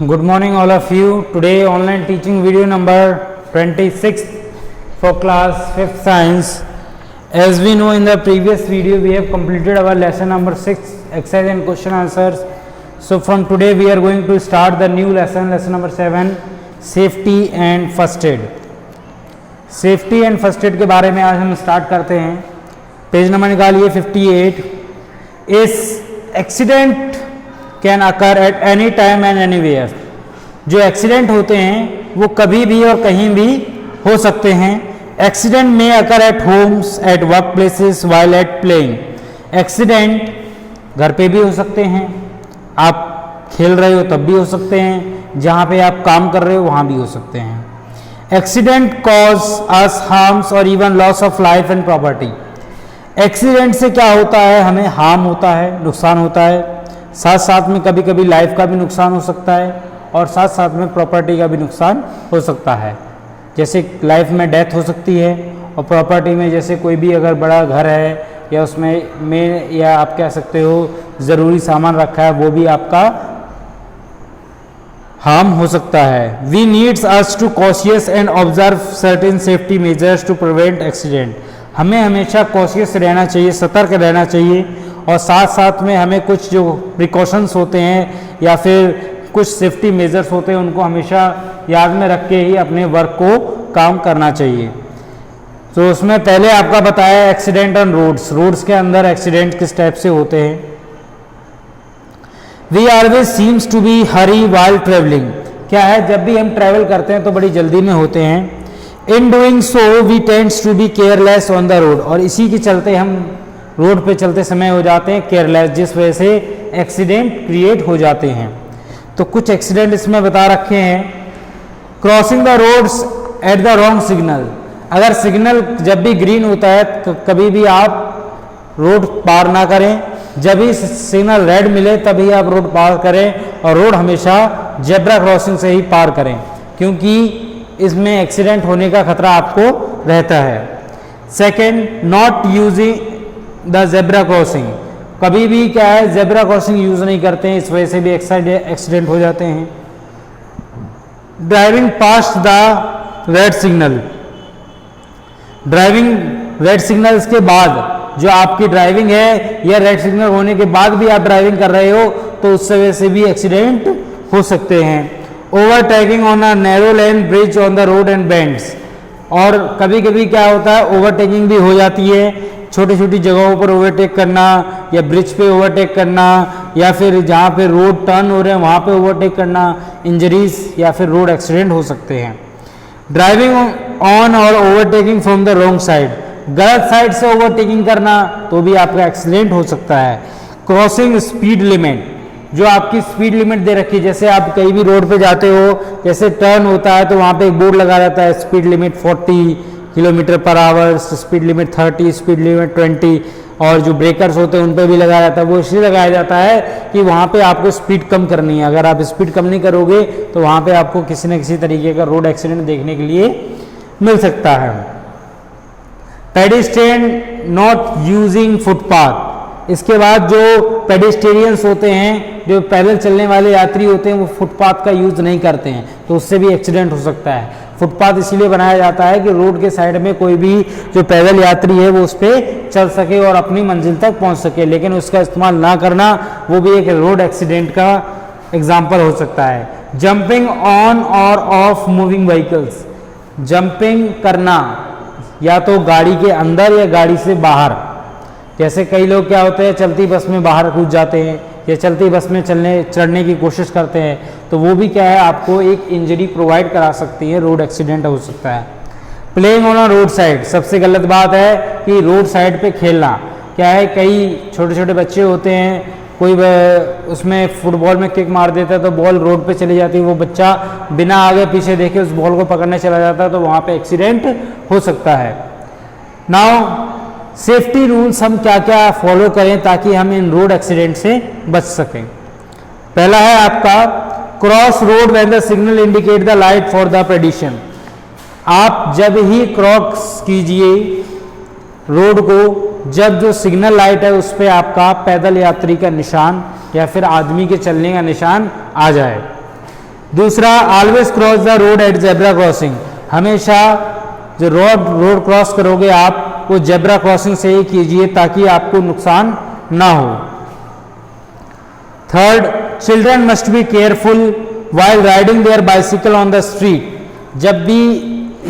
Good morning all of you. Today online teaching video number 26 for class 5th science. As we know, in the previous video we have completed our lesson number 6 exercise and question answers. So from today we are going to start the new lesson number 7 safety and first aid. Safety and first aid के बारे में आज हम start करते हैं. Page number निकालिए 58. इस accident can occur at any time and anywhere. जो एक्सीडेंट होते हैं वो कभी भी और कहीं भी हो सकते हैं. एक्सीडेंट में occur at Holmes, at work places, while at playing. Accident घर पे भी हो सकते हैं, आप खेल रहे हो तब भी हो सकते हैं, जहाँ पे आप काम कर रहे हो वहाँ भी हो सकते हैं. एक्सीडेंट कॉज अस हार्म्स और even loss of life and property. Accident से क्या होता है, हमें हार्म होता है, नुकसान होता है, साथ साथ में कभी कभी लाइफ का भी नुकसान हो सकता है और साथ साथ में प्रॉपर्टी का भी नुकसान हो सकता है. जैसे लाइफ में डेथ हो सकती है और प्रॉपर्टी में जैसे कोई भी अगर बड़ा घर है या उसमें या आप कह सकते हो ज़रूरी सामान रखा है वो भी आपका हार्म हो सकता है. We needs us to cautious and observe certain safety measures to prevent accident. हमें हमेशा कॉशियस रहना चाहिए, सतर्क रहना चाहिए और साथ साथ में हमें कुछ जो प्रिकॉशंस होते हैं या फिर कुछ सेफ्टी मेजर्स होते हैं उनको हमेशा याद में रख के ही अपने वर्क को काम करना चाहिए. तो उसमें पहले आपका बताया एक्सीडेंट ऑन रोड्स. रोड्स के अंदर एक्सीडेंट किस टाइप से होते हैं. We always seems to be hurry while travelling. क्या है, जब भी हम ट्रैवल करते हैं तो बड़ी जल्दी में होते हैं. In doing so we tends to be careless on the road. और इसी के चलते हम रोड पे चलते समय हो जाते हैं केयरलेस, जिस वजह से एक्सीडेंट क्रिएट हो जाते हैं. तो कुछ एक्सीडेंट इसमें बता रखे हैं. Crossing the roads at the wrong signal. अगर सिग्नल जब भी ग्रीन होता है कभी भी आप रोड पार ना करें. जब भी सिग्नल रेड मिले तभी आप रोड पार करें और रोड हमेशा जेब्रा क्रॉसिंग से ही पार करें, क्योंकि इसमें एक्सीडेंट होने का खतरा आपको रहता है. Second, not using the zebra crossing. कभी भी क्या है, जेब्रा क्रॉसिंग यूज नहीं करते हैं, इस वजह से भी एक्सीडेंट हो जाते हैं. Driving past the red signal. Driving red signal के बाद जो आपकी ड्राइविंग है या रेड सिग्नल होने के बाद भी आप ड्राइविंग कर रहे हो तो उस वजह से भी एक्सीडेंट हो सकते हैं. Overtaking on a narrow lane bridge on the road and bends. और कभी कभी क्या होता है, ओवरटेकिंग भी हो जाती है. छोटी छोटी जगहों पर ओवरटेक करना या ब्रिज पे ओवरटेक करना या फिर जहाँ पे रोड टर्न हो रहे हैं वहाँ पे ओवरटेक करना, इंजरीज या फिर रोड एक्सीडेंट हो सकते हैं. ड्राइविंग ऑन और overtaking from the wrong side. गलत साइड से ओवरटेकिंग करना तो भी आपका एक्सीडेंट हो सकता है. Crossing speed limit. जो आपकी स्पीड लिमिट दे रखी है, जैसे आप कहीं भी रोड पे जाते हो, जैसे टर्न होता है तो वहाँ पे एक बोर्ड लगा रहता है, speed limit 40 kilometre per hour, speed limit 30, speed limit 20. और जो ब्रेकर्स होते हैं उन पर भी लगाया जाता है. वो इसलिए लगाया जाता है कि वहाँ पे आपको स्पीड कम करनी है. अगर आप स्पीड कम नहीं करोगे तो वहाँ पे आपको किसी न किसी तरीके का रोड एक्सीडेंट देखने के लिए मिल सकता है. Pedestrian not using footpath. इसके बाद जो पेडिस्टेरियंस होते हैं, जो पैदल चलने वाले यात्री होते हैं, वो फुटपाथ का यूज़ नहीं करते हैं तो उससे भी एक्सीडेंट हो सकता है. फुटपाथ इसीलिए बनाया जाता है कि रोड के साइड में कोई भी जो पैदल यात्री है वो उस पर चल सके और अपनी मंजिल तक पहुंच सके, लेकिन उसका इस्तेमाल ना करना वो भी एक रोड एक्सीडेंट का एग्जाम्पल हो सकता है. जंपिंग ऑन और ऑफ मूविंग व्हीकल्स. जंपिंग करना या तो गाड़ी के अंदर या गाड़ी से बाहर. जैसे कई लोग क्या होते हैं, चलती बस में बाहर कूद जाते हैं या चलती बस में चढ़ने की कोशिश करते हैं, तो वो भी क्या है, आपको एक इंजरी प्रोवाइड करा सकती है, रोड एक्सीडेंट हो सकता है. Playing on a road side. सबसे गलत बात है कि रोड साइड पे खेलना. क्या है, कई छोटे छोटे बच्चे होते हैं, कोई उसमें फुटबॉल में किक मार देता है तो बॉल रोड पे चली जाती है, वो बच्चा बिना आगे पीछे देखे उस बॉल को पकड़ने चला जाता है तो वहाँ पे एक्सीडेंट हो सकता है. नाउ सेफ्टी रूल्स हम क्या क्या फॉलो करें ताकि हम इन रोड एक्सीडेंट से बच सकें. पहला है आपका cross road when the signal indicate the light for the prediction. आप जब ही क्रॉस कीजिए रोड को जब जो सिग्नल लाइट है उस पर आपका पैदल यात्री का निशान या फिर आदमी के चलने का निशान आ जाए. दूसरा, always cross the road at zebra crossing, हमेशा जो रोड क्रॉस करोगे आप वो जेब्रा क्रॉसिंग से ही कीजिए ताकि आपको नुकसान ना हो। Third, children must be careful while riding their bicycle on the street, जब भी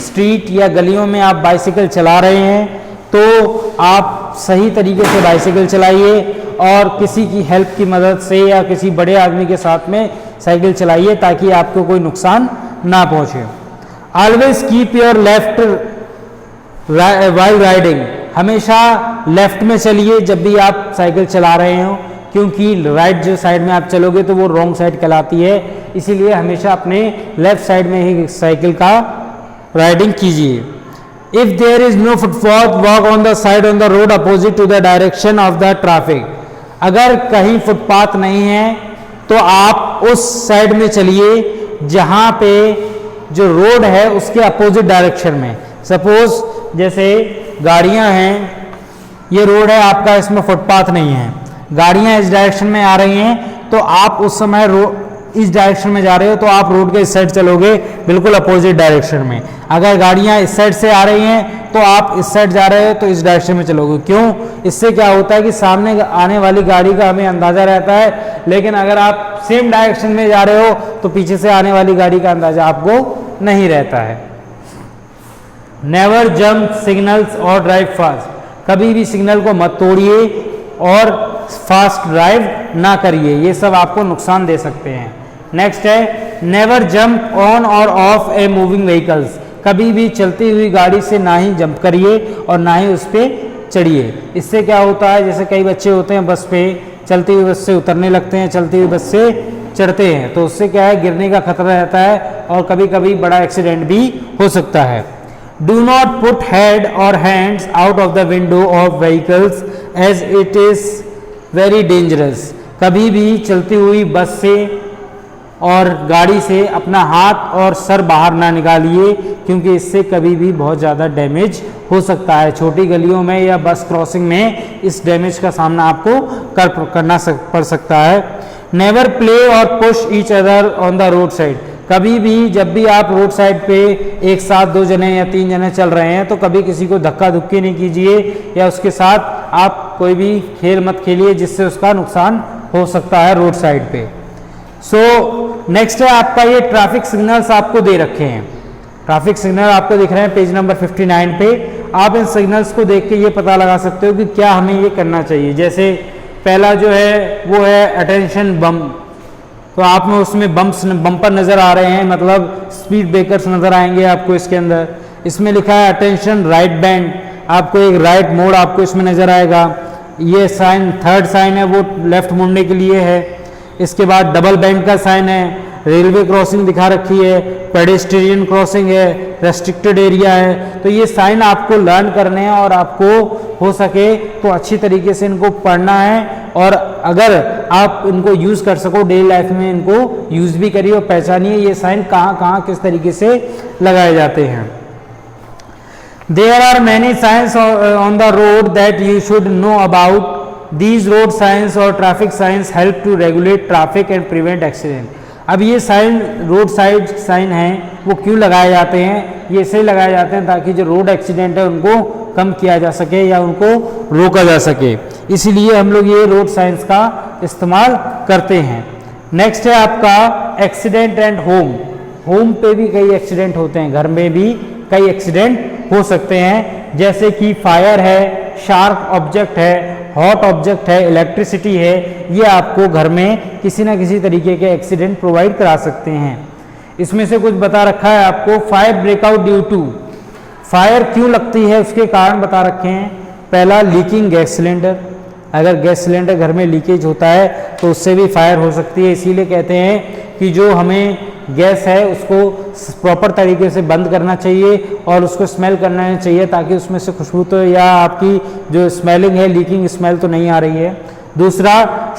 स्ट्रीट या गलियों में आप बाइसिकल चला रहे हैं तो आप सही तरीके से बाइसिकल चलाइए और किसी की हेल्प की मदद से या किसी बड़े आदमी के साथ में साइकिल चलाइए ताकि आपको कोई नुकसान ना पहुंचे। Always keep your left while riding, हमेशा लेफ्ट में चलिए जब भी आप साइकिल चला रहे हो, क्योंकि राइट जो साइड में आप चलोगे तो वो रॉन्ग साइड कहलाती है, इसीलिए हमेशा अपने लेफ्ट साइड में ही साइकिल का राइडिंग कीजिए। If there is no footpath walk on the side on the road opposite to the direction of the traffic, अगर कहीं फुटपाथ नहीं है तो आप उस साइड में चलिए जहां पे जो रोड है उसके अपोजिट डायरेक्शन में। सपोज जैसे गाड़ियां हैं, ये रोड है आपका, इसमें फुटपाथ नहीं है, गाड़ियां इस डायरेक्शन में आ रही हैं तो आप उस समय इस डायरेक्शन में जा रहे हो तो आप रोड के इस साइड चलोगे, बिल्कुल अपोजिट डायरेक्शन में। अगर गाड़ियां इस साइड से आ रही हैं तो आप इस साइड जा रहे हो तो इस डायरेक्शन में चलोगे। क्यों? इससे क्या होता है कि सामने आने वाली गाड़ी का हमें अंदाजा रहता है, लेकिन अगर आप सेम डायरेक्शन में जा रहे हो तो पीछे से आने वाली गाड़ी का अंदाजा आपको नहीं रहता है। नेवर जंप सिग्नल्स और ड्राइव फास्ट, कभी भी सिग्नल को मत तोड़िए और फास्ट ड्राइव ना करिए, ये सब आपको नुकसान दे सकते हैं। नेक्स्ट है, नेवर जंप ऑन और ऑफ ए मूविंग व्हीकल्स, कभी भी चलती हुई गाड़ी से ना ही जंप करिए और ना ही उस पर चढ़िए। इससे क्या होता है, जैसे कई बच्चे होते हैं बस पे, चलती हुई बस से उतरने लगते हैं, चलती हुई बस से चढ़ते हैं, तो उससे क्या है, गिरने का खतरा रहता है और कभी कभी बड़ा एक्सीडेंट भी हो सकता है। Do not put head or hands out of the window of vehicles as it is very dangerous, कभी भी चलती हुई बस से और गाड़ी से अपना हाथ और सर बाहर ना निकालिए, क्योंकि इससे कभी भी बहुत ज़्यादा डैमेज हो सकता है। छोटी गलियों में या बस क्रॉसिंग में इस डैमेज का सामना आपको करना पड़ सकता है। नेवर प्ले और push each other on the road side, कभी भी जब भी आप रोड साइड पे एक साथ 2 जने या 3 जने चल रहे हैं तो कभी किसी को धक्का धुक्की नहीं कीजिए या उसके साथ आप कोई भी खेल मत खेलिए जिससे उसका नुकसान हो सकता है रोड साइड पे। सो नेक्स्ट है आपका, ये ट्रैफिक सिग्नल्स आपको दे रखे हैं, ट्रैफिक सिग्नल आपको दिख रहे हैं पेज नंबर 59 पे। आप इन सिग्नल्स को देख के ये पता लगा सकते हो कि क्या हमें ये करना चाहिए। जैसे पहला जो है वो है अटेंशन बम, तो आप में उसमें बम्पर नज़र आ रहे हैं, मतलब स्पीड ब्रेकर्स नज़र आएंगे आपको इसके अंदर। इसमें लिखा है अटेंशन राइट बैंड, आपको एक राइट मोड़ आपको इसमें नज़र आएगा। ये साइन, थर्ड साइन है वो लेफ्ट मुड़ने के लिए है। इसके बाद डबल बैंड का साइन है, रेलवे क्रॉसिंग दिखा रखी है, पेडेस्ट्रियन क्रॉसिंग है, रेस्ट्रिक्टेड एरिया है। तो ये साइन आपको लर्न करने हैं और आपको हो सके तो अच्छी तरीके से इनको पढ़ना है, और अगर आप इनको यूज़ कर सको डेली लाइफ में, इनको यूज़ भी करिए और पहचानिए ये साइन कहाँ कहाँ किस तरीके से लगाए जाते हैं। There are many signs on the road that you should know about. These road signs or traffic signs help to regulate traffic and prevent accident. अब ये साइन, रोड साइड साइन हैं, वो क्यों लगाए जाते हैं? ये इसलिए लगाए जाते हैं ताकि जो रोड एक्सीडेंट है उनको कम किया जा सके या उनको रोका जा सके, इसीलिए हम लोग ये रोड साइंस का इस्तेमाल करते हैं। नेक्स्ट है आपका एक्सीडेंट एंड होम। होम पे भी कई एक्सीडेंट होते हैं, घर में भी कई एक्सीडेंट हो सकते हैं, जैसे कि फायर है, शार्प ऑब्जेक्ट है, हॉट ऑब्जेक्ट है, इलेक्ट्रिसिटी है, ये आपको घर में किसी ना किसी तरीके के एक्सीडेंट प्रोवाइड करा सकते हैं। इसमें से कुछ बता रखा है आपको, fire breakout due to, fire क्यों लगती है उसके कारण बता रखे हैं। पहला, लीकिंग गैस सिलेंडर, अगर गैस सिलेंडर घर में लीकेज होता है तो उससे भी फायर हो सकती है, इसीलिए कहते हैं कि जो हमें गैस है उसको प्रॉपर तरीके से बंद करना चाहिए और उसको स्मेल करना चाहिए ताकि उसमें से खुशबू तो या आपकी जो स्मेलिंग है, लीकिंग स्मेल तो नहीं आ रही है। दूसरा,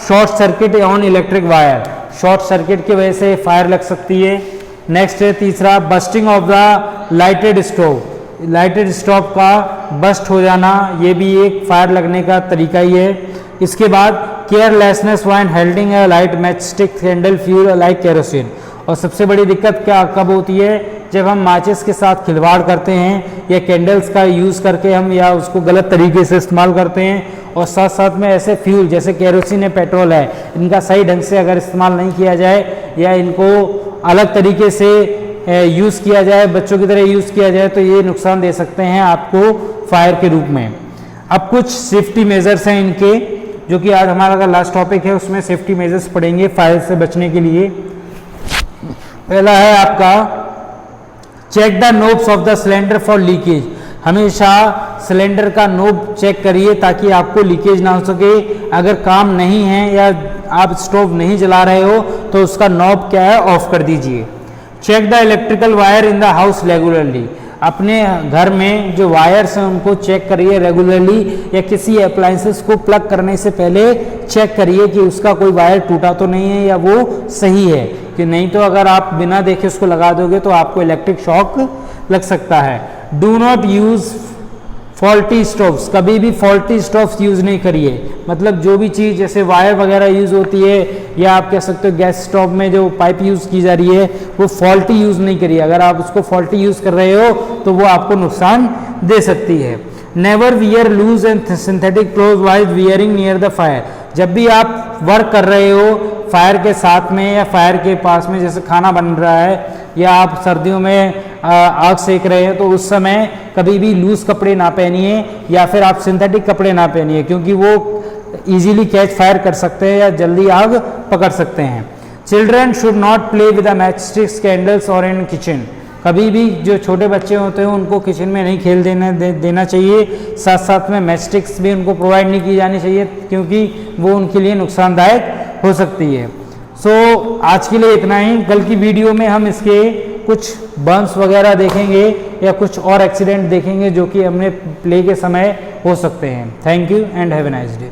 short circuit on electric wire, short circuit की वजह से फायर लग सकती है। नेक्स्ट है तीसरा, bursting of the lighted stove, lighted stove का बस्ट हो जाना, ये भी एक फायर लगने का तरीका ही है। इसके बाद carelessness while holding a light match stick candle fuel like kerosene, और सबसे बड़ी दिक्कत क्या कब होती है, जब हम माचिस के साथ खिलवाड़ करते हैं या कैंडल्स का यूज़ करके हम या उसको गलत तरीके से इस्तेमाल करते हैं, और साथ साथ में ऐसे फ्यूल जैसे केरोसिन है, पेट्रोल है, इनका सही ढंग से अगर इस्तेमाल नहीं किया जाए या इनको अलग तरीके से यूज़ किया जाए, बच्चों की तरह यूज़ किया जाए, तो ये नुकसान दे सकते हैं आपको फायर के रूप में। अब कुछ सेफ्टी मेजर्स हैं इनके, जो कि आज हमारा का लास्ट टॉपिक है, उसमें सेफ्टी मेजर्स पढ़ेंगे फायर से बचने के लिए। पहला है आपका check the knobs of the cylinder for leakage. हमेशा सिलेंडर का नोब चेक करिए ताकि आपको लीकेज ना हो सके। अगर काम नहीं है या आप स्टोव नहीं जला रहे हो तो उसका नॉब क्या है, ऑफ कर दीजिए। Check the electrical wire in the house regularly. अपने घर में जो वायर्स हैं उनको चेक करिए रेगुलरली, या किसी अप्लायंसेस को प्लग करने से पहले चेक करिए कि उसका कोई वायर टूटा तो नहीं है या वो सही है कि नहीं, तो अगर आप बिना देखे उसको लगा दोगे तो आपको इलेक्ट्रिक शॉक लग सकता है। Do not use faulty stoves. कभी भी फॉल्टी स्टोव्स यूज़ नहीं करिए। मतलब जो भी चीज़ जैसे वायर वगैरह यूज़ होती है या आप कह सकते हो गैस स्टोव में जो पाइप यूज़ की जा रही है वो फॉल्टी यूज़ नहीं करिए। अगर आप उसको फॉल्टी यूज़ कर रहे हो तो वो आपको नुकसान दे सकती है। Never wear loose and synthetic cloth wise wearing near the fire. जब भी आप वर्क कर रहे हो फायर के साथ में या फायर के पास में, जैसे खाना बन रहा है या आप सर्दियों में आग सेक रहे हैं, तो उस समय कभी भी लूज कपड़े ना पहनिए या फिर आप सिंथेटिक कपड़े ना पहनिए, क्योंकि वो इजीली कैच फायर कर सकते हैं या जल्दी आग पकड़ सकते हैं। Children should not play with match sticks, candles और इन किचन। कभी भी जो छोटे बच्चे होते हैं उनको किचन में नहीं खेल देना चाहिए। साथ साथ में मैच स्टिक्स भी उनको प्रोवाइड नहीं की जानी चाहिए, क्योंकि वो उनके लिए नुकसानदायक हो सकती है। आज के लिए इतना ही। कल की वीडियो में हम इसके कुछ बर्न्स वगैरह देखेंगे या कुछ और एक्सीडेंट देखेंगे जो कि हमने प्ले के समय हो सकते हैं। Thank you and have a nice day.